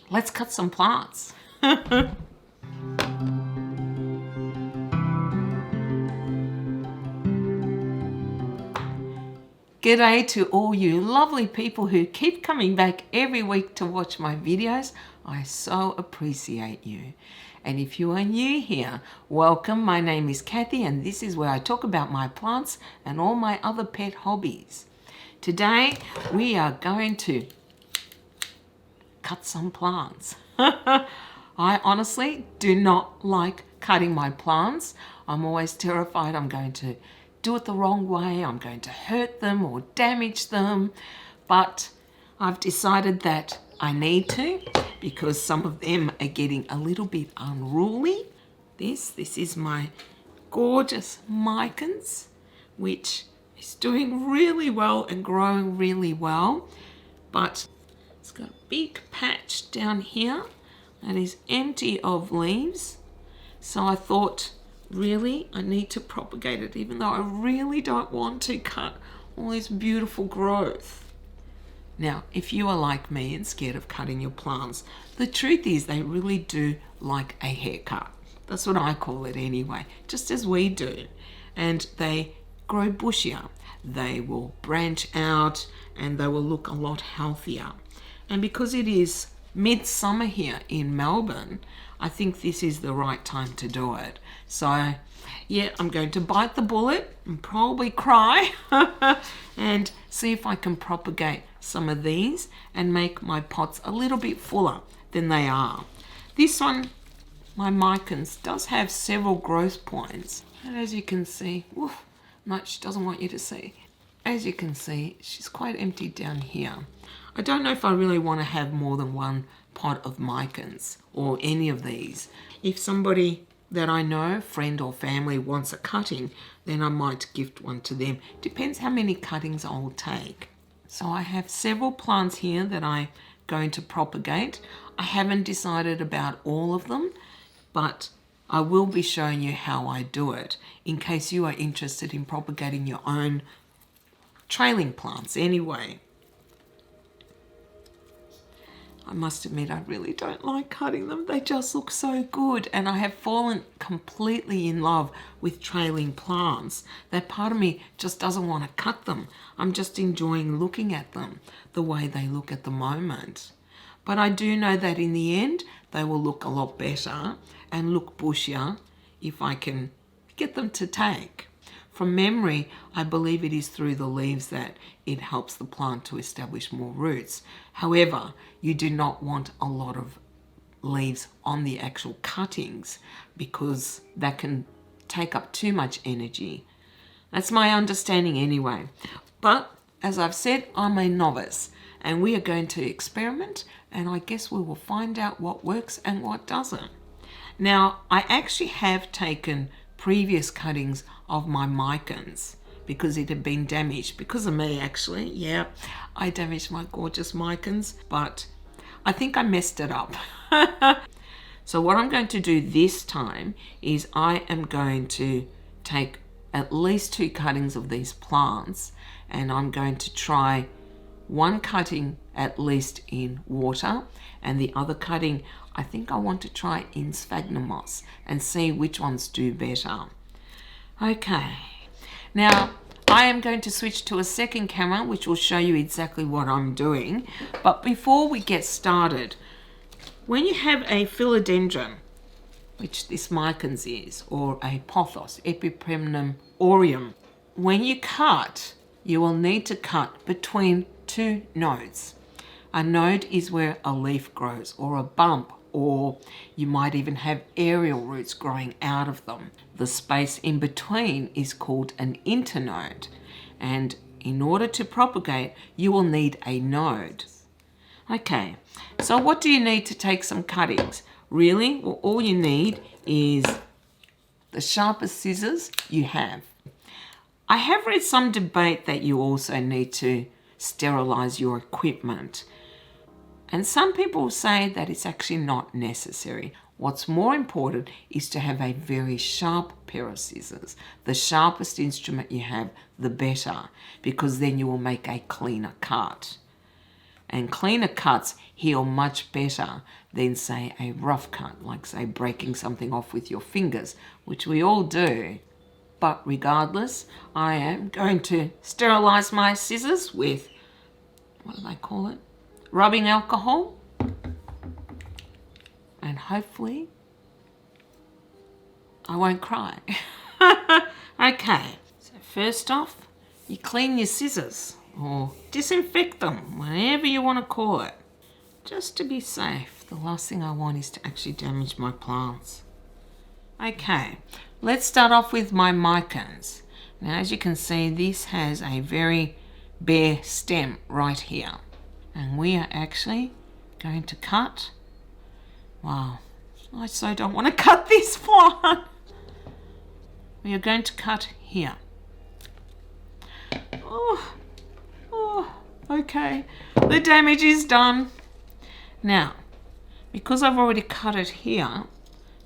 let's cut some plants. G'day to all you lovely people who keep coming back every week to watch my videos. I so appreciate you. And if you are new here, welcome. My name is Kathy and this is where I talk about my plants and all my other pet hobbies. Today we are going to cut some plants. I honestly do not like cutting my plants. I'm always terrified I'm going to do it the wrong way, I'm going to hurt them or damage them, but I've decided that I need to because some of them are getting a little bit unruly. This is my gorgeous micans, which is doing really well and growing really well, but it's got a big patch down here that is empty of leaves. So I thought, really, I need to propagate it, even though I really don't want to cut all this beautiful growth. Now, if you are like me and scared of cutting your plants, the truth is they really do like a haircut. That's what I call it anyway, just as we do. And they grow bushier. They will branch out and they will look a lot healthier. And because it is midsummer here in Melbourne, I think this is the right time to do it. So yeah, I'm going to bite the bullet and probably cry and see if I can propagate some of these and make my pots a little bit fuller than they are. This one, my micans, does have several growth points. And as you can see, no, she doesn't want you to see. As you can see, she's quite empty down here. I don't know if I really want to have more than one pot of micans or any of these. If somebody that I know, friend or family, wants a cutting, then I might gift one to them. Depends how many cuttings I'll take. So I have several plants here that I'm going to propagate. I haven't decided about all of them, but I will be showing you how I do it in case you are interested in propagating your own trailing plants anyway. I must admit, I really don't like cutting them. They just look so good. And I have fallen completely in love with trailing plants that part of me just doesn't want to cut them. I'm just enjoying looking at them the way they look at the moment. But I do know that in the end, they will look a lot better and look bushier if I can get them to take. From memory, I believe it is through the leaves that it helps the plant to establish more roots. However, you do not want a lot of leaves on the actual cuttings because that can take up too much energy. That's my understanding anyway. But as I've said, I'm a novice and we are going to experiment and I guess we will find out what works and what doesn't. Now, I actually have taken previous cuttings of my micans because it had been damaged because of me actually. Yeah, I damaged my gorgeous micans, but I think I messed it up. So what I'm going to do this time is I am going to take at least 2 cuttings of these plants and I'm going to try one cutting at least in water and the other cutting I think I want to try in sphagnum moss and see which ones do better. Okay, now I am going to switch to a second camera which will show you exactly what I'm doing. But before we get started, when you have a philodendron, which this micans is, or a pothos, Epipremnum aureum, when you cut, you will need to cut between 2 nodes. A node is where a leaf grows or a bump, or you might even have aerial roots growing out of them. The space in between is called an internode, and in order to propagate, you will need a node. Okay, so what do you need to take some cuttings? Really, well, all you need is the sharpest scissors you have. I have read some debate that you also need to sterilize your equipment. And some people say that it's actually not necessary. What's more important is to have a very sharp pair of scissors. The sharpest instrument you have, the better, because then you will make a cleaner cut. And cleaner cuts heal much better than, say, a rough cut, like, say, breaking something off with your fingers, which we all do. But regardless, I am going to sterilize my scissors with, what do they call it? Rubbing alcohol. And hopefully I won't cry. Okay, so first off, you clean your scissors or disinfect them, whatever you want to call it, just to be safe. The last thing I want is to actually damage my plants. Okay, let's start off with my micans. Now, as you can see, this has a very bare stem right here. And we are actually going to cut. Wow, I so don't want to cut this one. We are going to cut here. Oh, okay. The damage is done. Now, because I've already cut it here,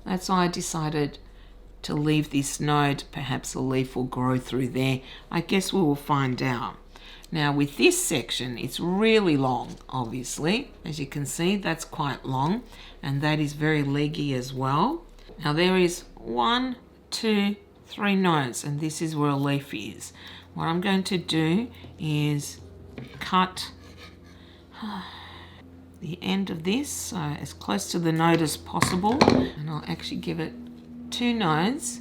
that's why I decided to leave this node. Perhaps a leaf will grow through there. I guess we will find out. Now, with this section, it's really long, obviously. As you can see, that's quite long, and that is very leggy as well. Now, there is 1, 2, 3 nodes, and this is where a leaf is. What I'm going to do is cut the end of this, so as close to the node as possible, and I'll actually give it 2 nodes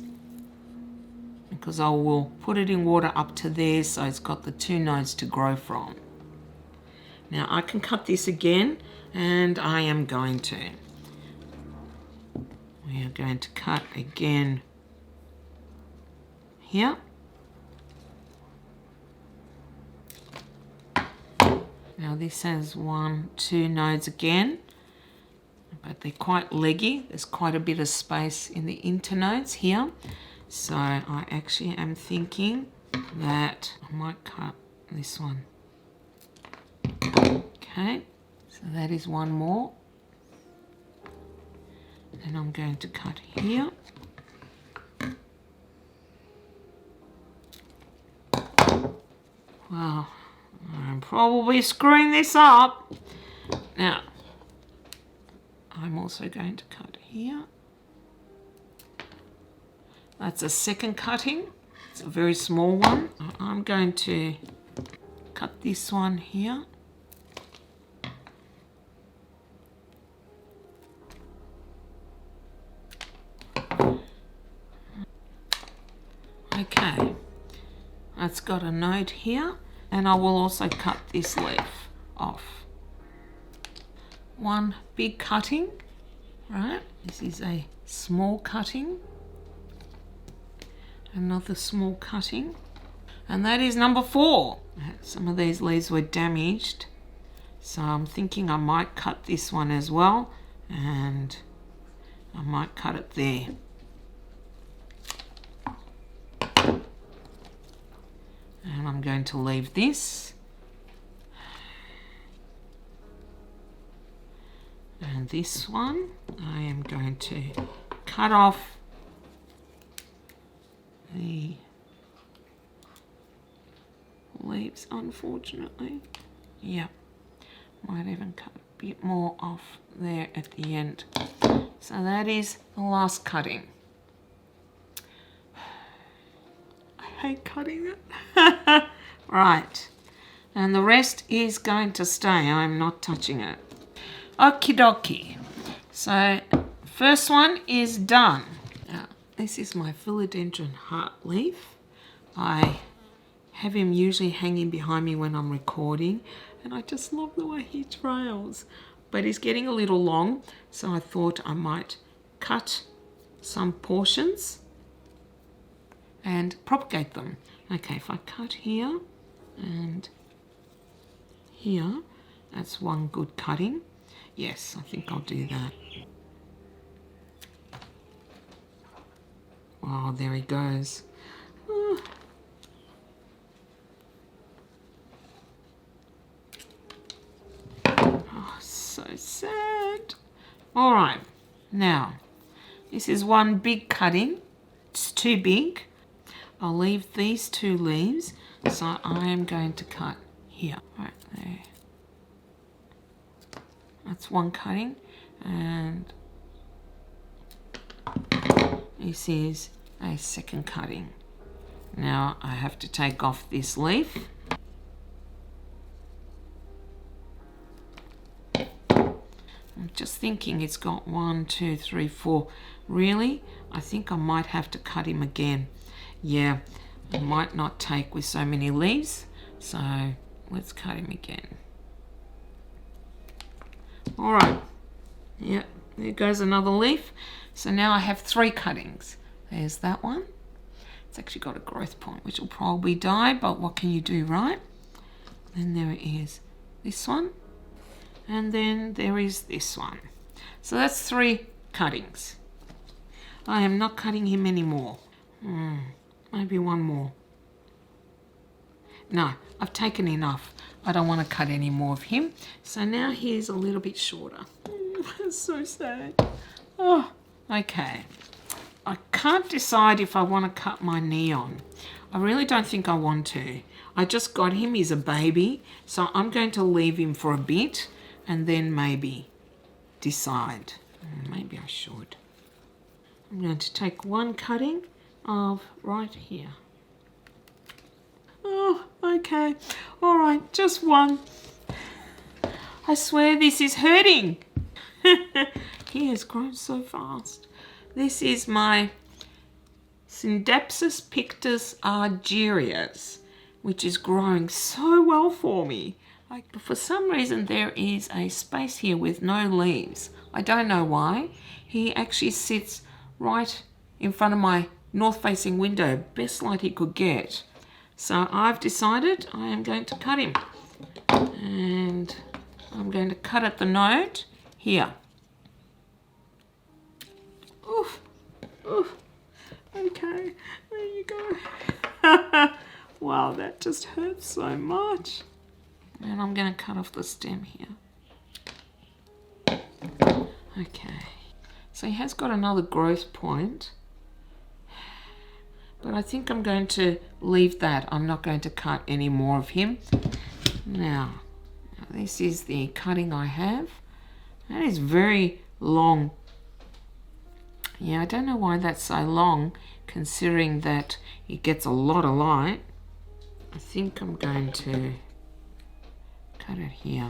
because I will put it in water up to there, so it's got the 2 nodes to grow from. Now I can cut this again, and I am going to. We are going to cut again here. Now this has 1, 2 nodes again, but they're quite leggy. There's quite a bit of space in the internodes here. So I actually am thinking that I might cut this one. Okay, so that is one more. Then I'm going to cut here. Wow, I'm probably screwing this up. Now, I'm also going to cut here. That's a second cutting. It's a very small one. I'm going to cut this one here. Okay, that's got a node here, and I will also cut this leaf off. One big cutting, right? This is a small cutting. Another small cutting, and that is number 4. Some of these leaves were damaged, so I'm thinking I might cut this one as well, and I might cut it there. And I'm going to leave this, and this one I am going to cut off the leaves, unfortunately. Yeah, might even cut a bit more off there at the end. So that is the last cutting. I hate cutting it. Right, and the rest is going to stay. I'm not touching it. Okie dokie. So first one is done. This is my philodendron heart leaf. I have him usually hanging behind me when I'm recording, and I just love the way he trails. But he's getting a little long, so I thought I might cut some portions and propagate them. Okay, if I cut here and here, that's one good cutting. Yes, I think I'll do that. Oh, there he goes. Oh, so sad. All right, now, this is one big cutting. It's too big. I'll leave these 2 leaves, so I am going to cut here. Right there. That's one cutting, and this is a second cutting. Now I have to take off this leaf. I'm just thinking it's got 1, 2, 3, 4. Really? I think I might have to cut him again. Yeah, I might not take with so many leaves. So let's cut him again. All right. Yep, there goes another leaf. So now I have 3 cuttings. There's that one. It's actually got a growth point, which will probably die, but what can you do, right? Then there is this one. And then there is this one. So that's 3 cuttings. I am not cutting him anymore. Maybe one more. No, I've taken enough. I don't want to cut any more of him. So now he's a little bit shorter. That's so sad. Oh, okay. I can't decide if I want to cut my neon. I really don't think I want to. I just got him, he's a baby, so I'm going to leave him for a bit and then maybe decide. Maybe I should. I'm going to take one cutting of right here. Oh, okay. All right, just one. I swear this is hurting. He has grown so fast. This is my Syndapsis pictus argyrius, which is growing so well for me. But for some reason there is a space here with no leaves. I don't know why. He actually sits right in front of my north-facing window, best light he could get. So I've decided I am going to cut him. And I'm going to cut at the node here. Oof. Oof. Okay, there you go. Wow, that just hurts so much. And I'm going to cut off the stem here. Okay, so he has got another growth point, but I think I'm going to leave that. I'm not going to cut any more of him. Now this is the cutting I have. That is very long. Yeah, I don't know why that's so long, considering that it gets a lot of light. I think I'm going to cut it here.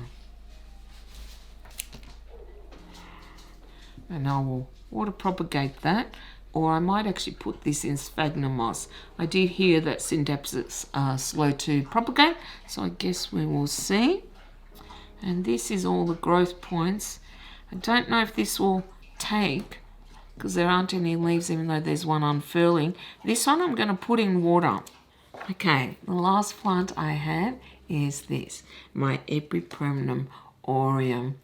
And I will water propagate that, or I might actually put this in sphagnum moss. I did hear that Syndapsis are slow to propagate, so I guess we will see. And this is all the growth points. I don't know if this will take, because there aren't any leaves, even though there's one unfurling. This one I'm going to put in water. Okay, the last plant I have is this, my Epipremnum aureum,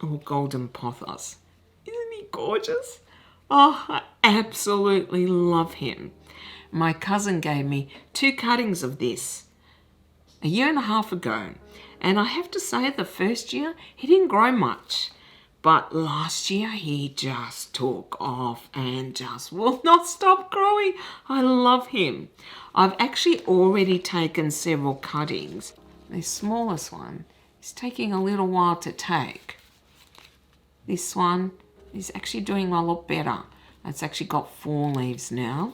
or golden pothos. Isn't he gorgeous? Oh, I absolutely love him. My cousin gave me 2 cuttings of this a year and a half ago. And I have to say, the first year, he didn't grow much. But last year, he just took off and just will not stop growing. I love him. I've actually already taken several cuttings. The smallest one is taking a little while to take. This one is actually doing a lot better. It's actually got 4 leaves now.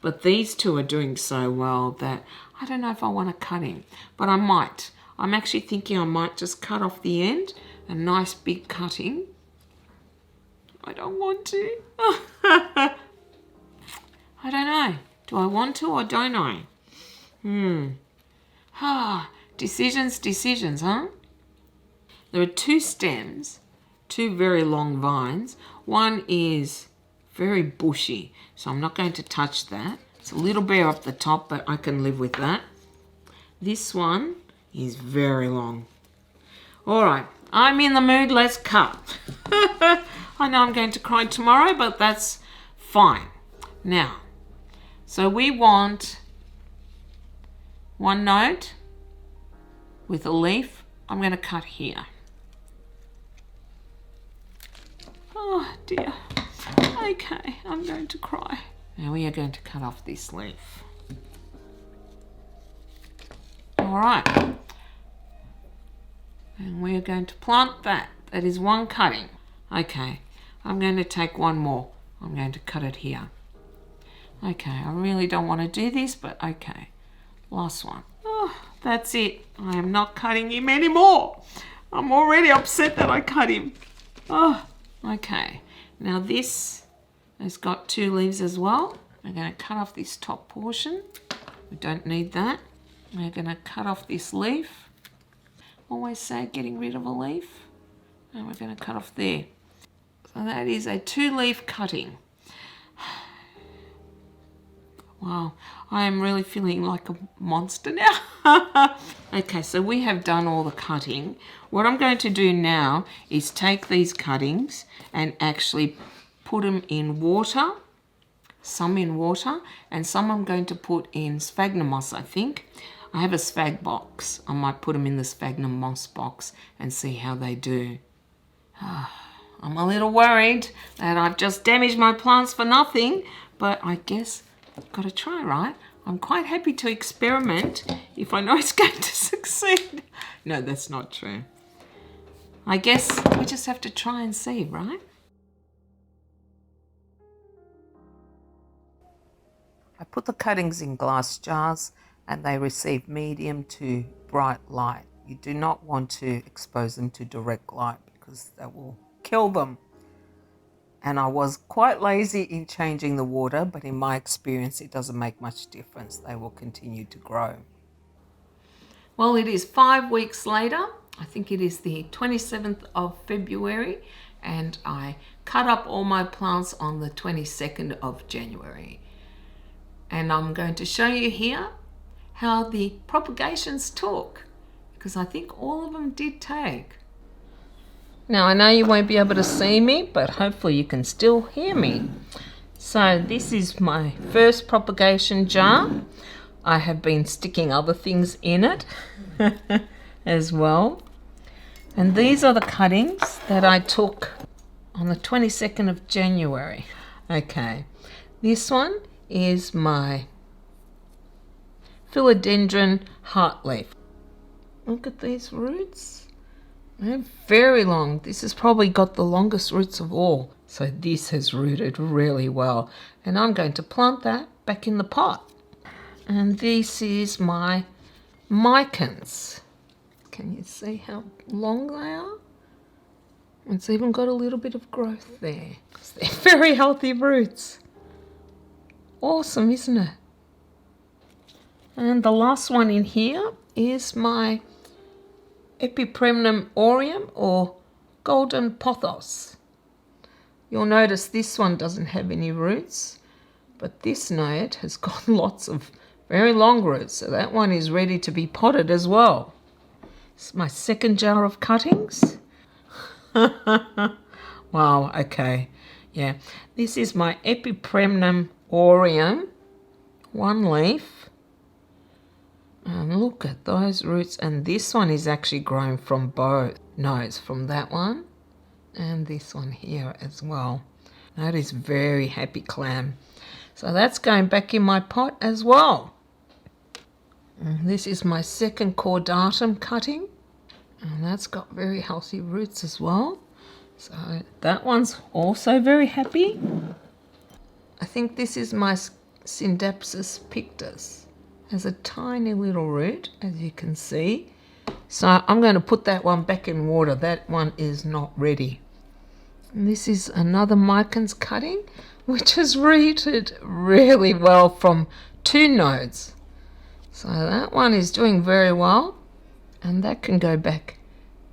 But these 2 are doing so well that I don't know if I want to cut him. But I might. I'm actually thinking I might just cut off the end. A nice big cutting. I don't want to. I don't know. Do I want to or don't I? Decisions, huh? There are 2 stems, 2 very long vines. One is very bushy, so I'm not going to touch that. It's a little bare up the top, but I can live with that. This one is very long. All right, I'm in the mood. Let's cut. I know I'm going to cry tomorrow, but that's fine. Now, so we want one node with a leaf. I'm going to cut here. Oh dear. Okay, I'm going to cry. Now we are going to cut off this leaf. All right. And we're going to plant that. That is one cutting. Okay, I'm going to take one more. I'm going to cut it here. Okay, I really don't want to do this, but okay. Last one. Oh, that's it. I am not cutting him anymore. I'm already upset that I cut him. Oh, okay. Now this has got 2 leaves as well. We're going to cut off this top portion. We don't need that. We're going to cut off this leaf. Always say getting rid of a leaf. And we're going to cut off there. So that is a 2-leaf cutting. Wow, I am really feeling like a monster now. Okay, so we have done all the cutting. What I'm going to do now is take these cuttings and actually put them in water. Some in water and some I'm going to put in sphagnum moss, I think. I have a spag box. I might put them in the sphagnum moss box and see how they do. I'm a little worried that I've just damaged my plants for nothing, but I guess I've got to try, right? I'm quite happy to experiment if I know it's going to succeed. No, that's not true. I guess we just have to try and see, right? I put the cuttings in glass jars and they receive medium to bright light. You do not want to expose them to direct light because that will kill them. And I was quite lazy in changing the water, but in my experience, it doesn't make much difference. They will continue to grow. Well, it is 5 weeks later. I think it is the 27th of February, and I cut up all my plants on the 22nd of January. And I'm going to show you here how the propagations took, because I think all of them did take. Now, I know you won't be able to see me, but hopefully you can still hear me. So this is my first propagation jar. I have been sticking other things in it as well. And these are the cuttings that I took on the 22nd of January. Okay, this one is my philodendron heartleaf. Look at these roots. They're very long. This has probably got the longest roots of all. So this has rooted really well. And I'm going to plant that back in the pot. And this is my micans. Can you see how long they are? It's even got a little bit of growth there. They're very healthy roots. Awesome, isn't it? And the last one in here is my Epipremnum aureum or golden pothos. You'll notice this one doesn't have any roots, but this node has got lots of very long roots, so that one is ready to be potted as well. It's my second jar of cuttings. Wow, okay. Yeah, this is my Epipremnum aureum, 1 leaf. And look at those roots, and this one is actually growing from both nodes, from that one and this one here as well. That is very happy clam. So that's going back in my pot as well. And this is my second cordatum cutting, and that's got very healthy roots as well. So that one's also very happy. I think this is my Syndapsis pictus. Has a tiny little root, as you can see. So I'm going to put that one back in water. That one is not ready. And this is another micans cutting, which has rooted really well from 2 nodes. So that one is doing very well, and that can go back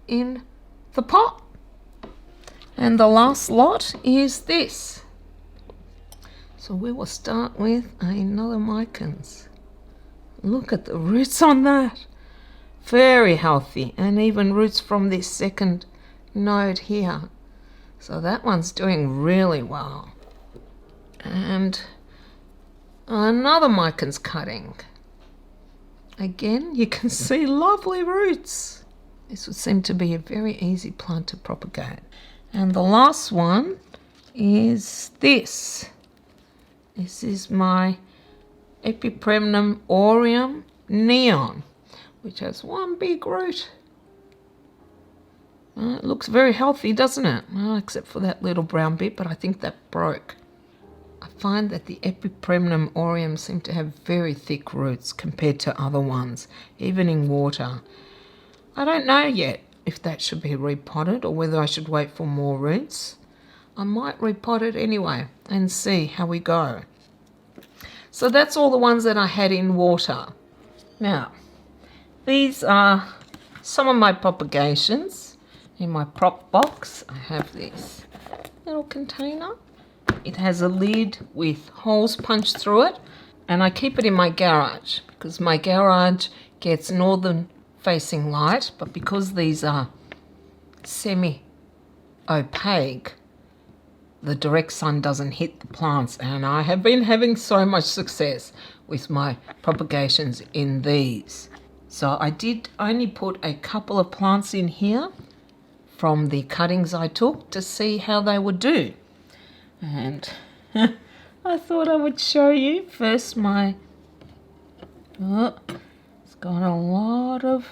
in the pot. And the last lot is this. So we will start with another micans. Look at the roots on that. Very healthy, and even roots from this second node here. So that one's doing really well. And another micans cutting. Again, you can see lovely roots. This would seem to be a very easy plant to propagate. And the last one is this. This is my Epipremnum aureum neon, which has 1 big root. It looks very healthy, doesn't it? Well, except for that little brown bit, but I think that broke. I find that the Epipremnum aureum seem to have very thick roots compared to other ones, even in water. I don't know yet if that should be repotted or whether I should wait for more roots. I might repot it anyway and see how we go. So that's all the ones that I had in water. Now, these are some of my propagations. In my prop box, I have this little container. It has a lid with holes punched through it, and I keep it in my garage because my garage gets northern facing light, but because these are semi-opaque, the direct sun doesn't hit the plants, and I have been having so much success with my propagations in these. So I did only put a couple of plants in here from the cuttings I took to see how they would do. And I thought I would show you first my, it's got a lot of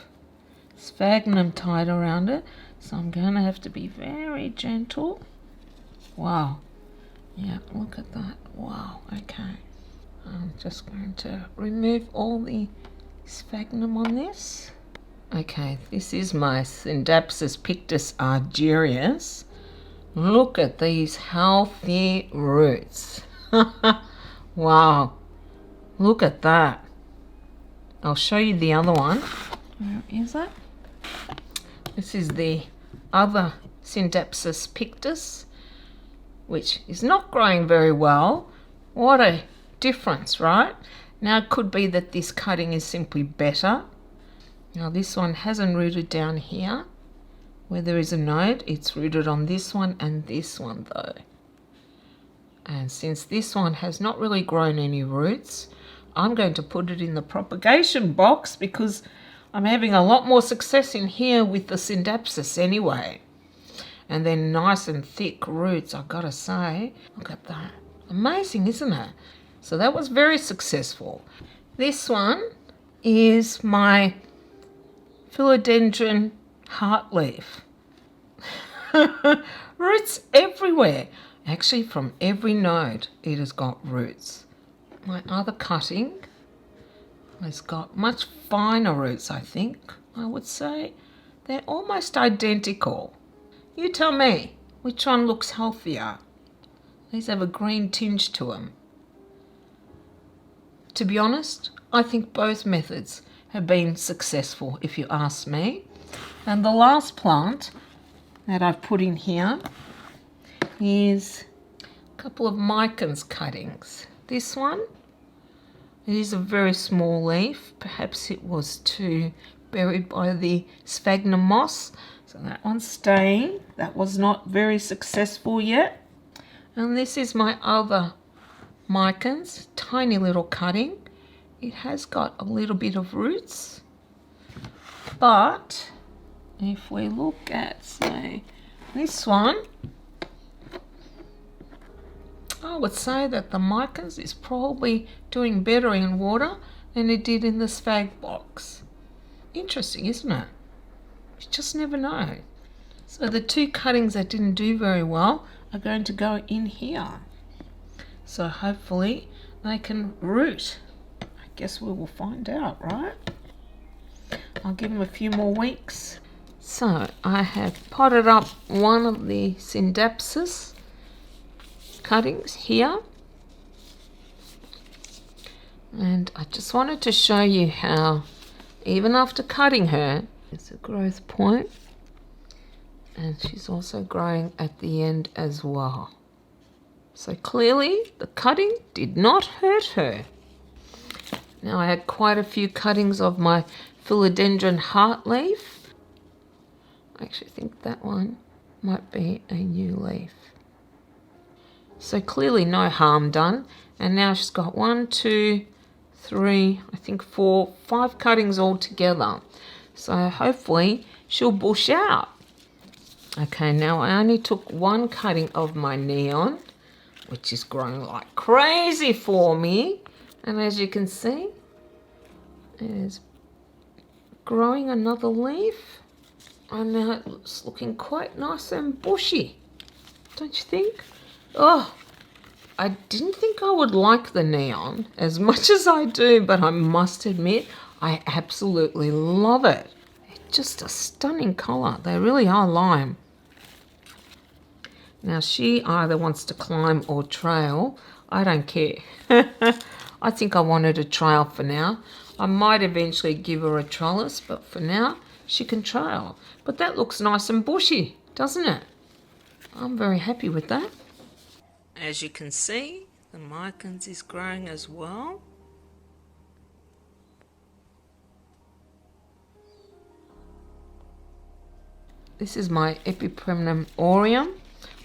sphagnum tied around it, so I'm going to have to be very gentle. Wow, yeah, look at that. Wow, okay. I'm just going to remove all the sphagnum on this. Okay, this is my Syndapsus pictus argyrius. Look at these healthy roots. Wow, look at that. I'll show you the other one. Where is it? This is the other Syndapsus pictus, which is not growing very well. What a difference, right? Now it could be that this cutting is simply better. Now this one hasn't rooted down here where there is a node. It's rooted on this one and this one though. And since this one has not really grown any roots, I'm going to put it in the propagation box because I'm having a lot more success in here with the Syndapsus anyway. And then nice and thick roots, I've got to say. Look at that. Amazing, isn't it? So that was very successful. This one is my philodendron heartleaf. Roots everywhere. Actually, from every node, it has got roots. My other cutting has got much finer roots, I think, I would say. They're almost identical. You tell me, which one looks healthier? These have a green tinge to them. To be honest, I think both methods have been successful, if you ask me. And the last plant that I've put in here is a couple of Micans cuttings. This one, it is a very small leaf. Perhaps it was too buried by the sphagnum moss. So that one's staying. That was not very successful yet. And this is my other Micans, tiny little cutting. It has got a little bit of roots. But if we look at, say, this one, I would say that the Micans is probably doing better in water than it did in the sphagnum box. Interesting, isn't it? You just never know. So the two cuttings that didn't do very well are going to go in here. So hopefully they can root. I guess we will find out, right? I'll give them a few more weeks. So I have potted up one of the Syndapsus cuttings here. And I just wanted to show you how, even after cutting her, there's a growth point. And she's also growing at the end as well. So clearly the cutting did not hurt her. Now I had quite a few cuttings of my philodendron heartleaf. I actually think that one might be a new leaf. So clearly no harm done. And now she's got 1, 2, 3, I think 4, 5 cuttings all together. So hopefully she'll bush out. Okay, now I only took one cutting of my neon, which is growing like crazy for me. And as you can see, it is growing another leaf. And now it's looking quite nice and bushy, don't you think? Oh, I didn't think I would like the neon as much as I do, but I must admit I absolutely love it. It's just a stunning colour. They really are lime. Now she either wants to climb or trail. I don't care. I think I wanted a trail for now. I might eventually give her a trellis, but for now she can trail. But that looks nice and bushy, doesn't it? I'm very happy with that. As you can see, the micans is growing as well. This is my Epipremnum aureum.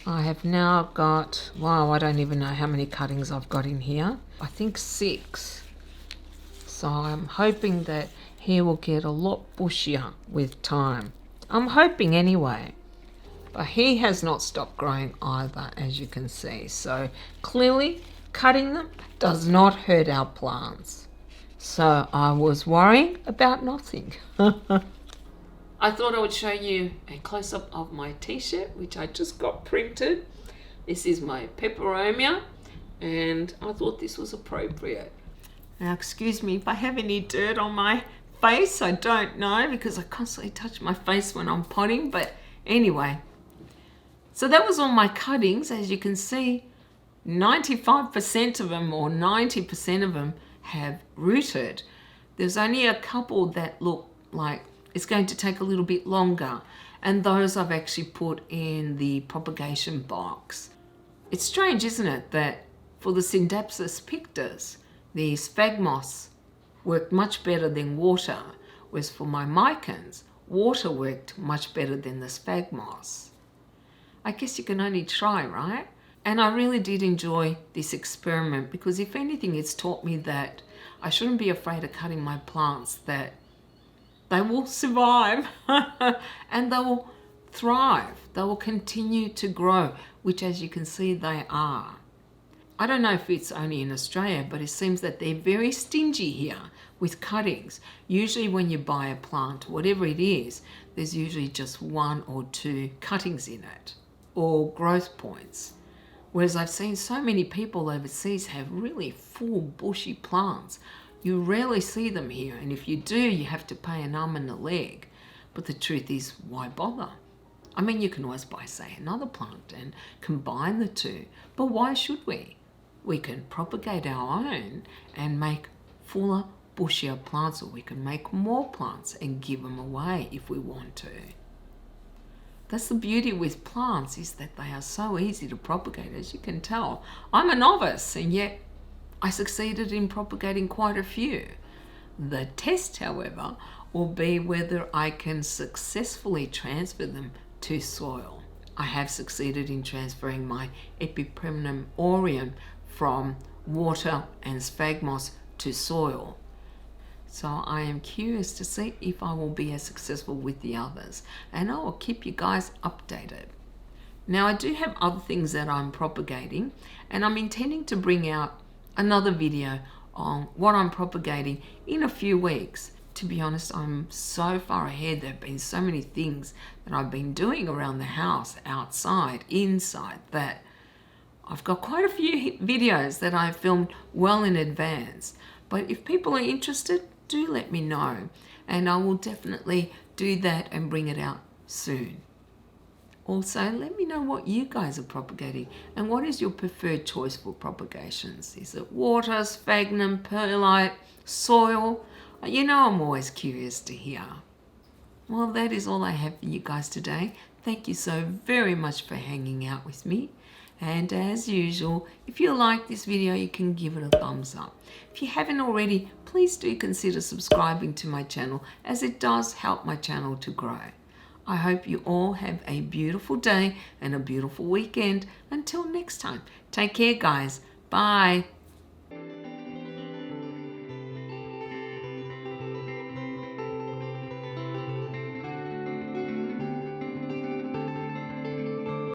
I have now got, wow, I don't even know how many cuttings I've got in here. I think 6. So I'm hoping that he will get a lot bushier with time. I'm hoping anyway. But he has not stopped growing either, as you can see. So clearly cutting them does not hurt our plants. So I was worrying about nothing. I thought I would show you a close-up of my t-shirt, which I just got printed. This is my peperomia, and I thought this was appropriate. Now, excuse me if I have any dirt on my face. I don't know, because I constantly touch my face when I'm potting, but anyway. So that was all my cuttings. As you can see, 95% of them or 90% of them have rooted. There's only a couple that look like it's going to take a little bit longer, and those I've actually put in the propagation box. It's strange, isn't it, that for the Syndapsus pictus, the sphagmos worked much better than water, whereas for my micans, water worked much better than the sphagmos. I guess you can only try, right? And I really did enjoy this experiment, because if anything, it's taught me that I shouldn't be afraid of cutting my plants, that they will survive and they will thrive. They will continue to grow, which, as you can see, they are. I don't know if it's only in Australia, but it seems that they're very stingy here with cuttings. Usually when you buy a plant, whatever it is, there's usually just 1 or 2 cuttings in it, or growth points. Whereas I've seen so many people overseas have really full bushy plants. You rarely see them here, and if you do, you have to pay an arm and a leg. But the truth is, why bother? I mean, you can always buy, say, another plant and combine the two, but why should we? We can propagate our own and make fuller, bushier plants, or we can make more plants and give them away if we want to. That's the beauty with plants, is that they are so easy to propagate. As you can tell, I'm a novice, and yet I succeeded in propagating quite a few. The test, however, will be whether I can successfully transfer them to soil. I have succeeded in transferring my Epipremnum aureum from water and sphagmos to soil. So I am curious to see if I will be as successful with the others, and I will keep you guys updated. Now, I do have other things that I'm propagating, and I'm intending to bring out another video on what I'm propagating in a few weeks. To be honest, I'm so far ahead. There have been so many things that I've been doing around the house, outside, inside, that I've got quite a few videos that I've filmed well in advance. But if people are interested, do let me know, and I will definitely do that and bring it out soon. Also, let me know what you guys are propagating, and what is your preferred choice for propagations. Is it water, sphagnum, perlite, soil? You know, I'm always curious to hear. Well, that is all I have for you guys today. Thank you so very much for hanging out with me. And as usual, if you like this video, you can give it a thumbs up. If you haven't already, please do consider subscribing to my channel, as it does help my channel to grow. I hope you all have a beautiful day and a beautiful weekend. Until next time, take care, guys. Bye.